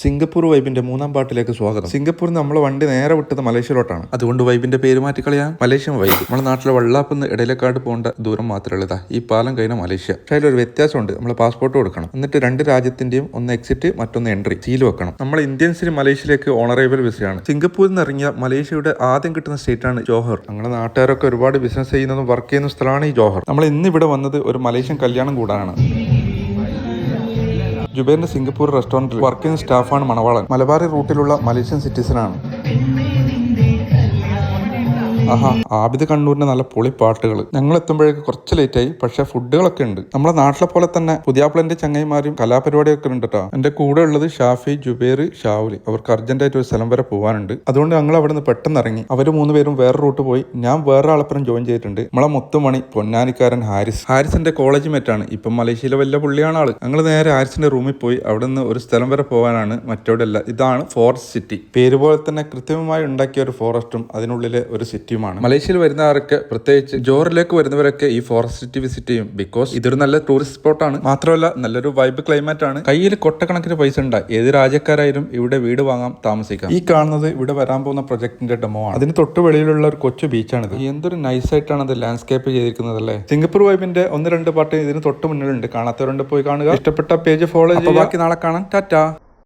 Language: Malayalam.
സിംഗപ്പൂർ വൈബിന്റെ മൂന്നാം പാട്ടിലേക്ക് സ്വാഗതം. സിംഗപ്പൂരിൽ നമ്മൾ വണ്ടി നേരെ വിട്ടത് മലേഷ്യയിലോട്ടാണ്. അതുകൊണ്ട് വൈബിന്റെ പേര് മാറ്റിക്കളയാം, മലേഷ്യൻ വൈബ്. നമ്മുടെ നാട്ടിലെ വെള്ളാപ്പിന്ന് ഇടയിലേക്കാട് പോകേണ്ട ദൂരം മാത്രമേ ഉള്ളതാ ഈ പാലം കഴിഞ്ഞ മലേഷ്യ. പക്ഷേ അതിലൊരു വ്യത്യാസമുണ്ട്. നമ്മൾ പാസ്പോർട്ട് കൊടുക്കണം, എന്നിട്ട് രണ്ട് രാജ്യത്തിന്റെയും ഒന്ന് എക്സിറ്റ് മറ്റൊന്ന് എൻട്രി സീൽ വെക്കണം. നമ്മൾ ഇന്ത്യൻസിന് മലേഷ്യയിലേക്ക് ഓണറേബിൾ വിസയാണ്. സിംഗപ്പൂരിൽ നിന്ന് ഇറങ്ങിയ മലേഷ്യയുടെ ആദ്യം കിട്ടുന്ന സ്റ്റേറ്റാണ് ജോഹർ. ഞങ്ങളുടെ നാട്ടുകാരൊക്കെ ഒരുപാട് ബിസിനസ് ചെയ്യുന്നതും വർക്ക് ചെയ്യുന്ന സ്ഥലമാണ് ഈ ജോഹർ. നമ്മൾ ഇന്ന് ഇവിടെ വന്നത് ഒരു മലേഷ്യൻ കല്യാണം കൂടാനാണ്. ജുബൈറിന്റെ സിംഗപ്പൂർ റെസ്റ്റോറന്റിൽ വർക്കിംഗ് സ്റ്റാഫാണ് മണവാളൻ. മലബാറി റൂട്ടിലുള്ള മലേഷ്യൻ സിറ്റിസനാണ്. ആഹാ, ആബിദ് കണ്ണൂരിന്റെ നല്ല പൊളി പാട്ടുകൾ. ഞങ്ങൾ എത്തുമ്പോഴേക്ക് കുറച്ച് ലേറ്റായി, പക്ഷെ ഫുഡുകളൊക്കെ ഉണ്ട്. നമ്മുടെ നാട്ടിലെ പോലെ തന്നെ പുതിയാപ്പിളന്റെ ചങ്ങായിമാരും കലാപരിപാടിയൊക്കെ ഉണ്ട് കേട്ടോ. എന്റെ കൂടെ ഉള്ളത് ഷാഫി, ജുബൈർ, ഷാവുലി. അവർക്ക് അർജന്റായിട്ട് ഒരു സ്ഥലം വരെ പോകാനുണ്ട്. അതുകൊണ്ട് ഞങ്ങൾ അവിടെ നിന്ന് പെട്ടെന്ന് ഇറങ്ങി. അവർ മൂന്നുപേരും വേറെ റൂട്ട് പോയി. ഞാൻ വേറെ ആളപ്പുറം ജോയിൻ ചെയ്തിട്ടുണ്ട്. നമ്മളെ മുത്തുമണി പൊന്നാനിക്കാരൻ ഹാരിസിന്റെ കോളേജ് മേറ്റാണ്. ഇപ്പം മലേഷ്യയിലെ വലിയ പുള്ളിയാണ് ആള്. ഞങ്ങൾ നേരെ ഹാരിസിന്റെ റൂമിൽ പോയി. അവിടെ നിന്ന് ഒരു സ്ഥലം വരെ പോകാനാണ്, മറ്റോടെയല്ല. ഇതാണ് ഫോറസ്റ്റ് സിറ്റി. പേര് പോലെ തന്നെ കൃത്രിമമായി ഉണ്ടാക്കിയ ഒരു ഫോറസ്റ്റും അതിനുള്ളിലെ ഒരു സിറ്റി. മലേഷ്യയിൽ വരുന്നവരൊക്കെ, പ്രത്യേകിച്ച് ജോറിലേക്ക് വരുന്നവരൊക്കെ ഈ ഫോറസ്റ്റ് സിറ്റി വിസിറ്റ് ചെയ്യും. ബിക്കോസ് ഇതൊരു നല്ല ടൂറിസ്റ്റ് സ്പോട്ടാണ്. മാത്രമല്ല നല്ലൊരു വൈബ് ക്ലൈമറ്റ് ആണ്. കയ്യിൽ കൊട്ടക്കണക്കിന് പൈസ ഉണ്ട്. ഏത് രാജ്യക്കാരായാലും ഇവിടെ വീട് വാങ്ങാം, താമസിക്കാം. ഈ കാണുന്നത് ഇവിടെ വരാൻ പോകുന്ന പ്രൊജക്ടിന്റെ ഡെമോ ആണ്. അതിന് തൊട്ട് വെളിയിലുള്ള ഒരു കൊച്ചു ബീച്ചാണിത്. എന്തൊരു നൈസായിട്ടാണ് അത് ലാൻഡ്സ്കേപ്പ് ചെയ്തിരിക്കുന്നത് അല്ലേ. സിംഗപ്പൂർ വൈബിന്റെ 1-2 പാട്ട് ഇതിന് തൊട്ട് മുന്നിലുണ്ട്. കാണാത്തവരുണ്ട്, പോയി കാണുക. ഇഷ്ടപ്പെട്ട പേജ് ഫോളോ ചെയ്യുക. ബാക്കി നാളെ കാണാം. ടാറ്റാ.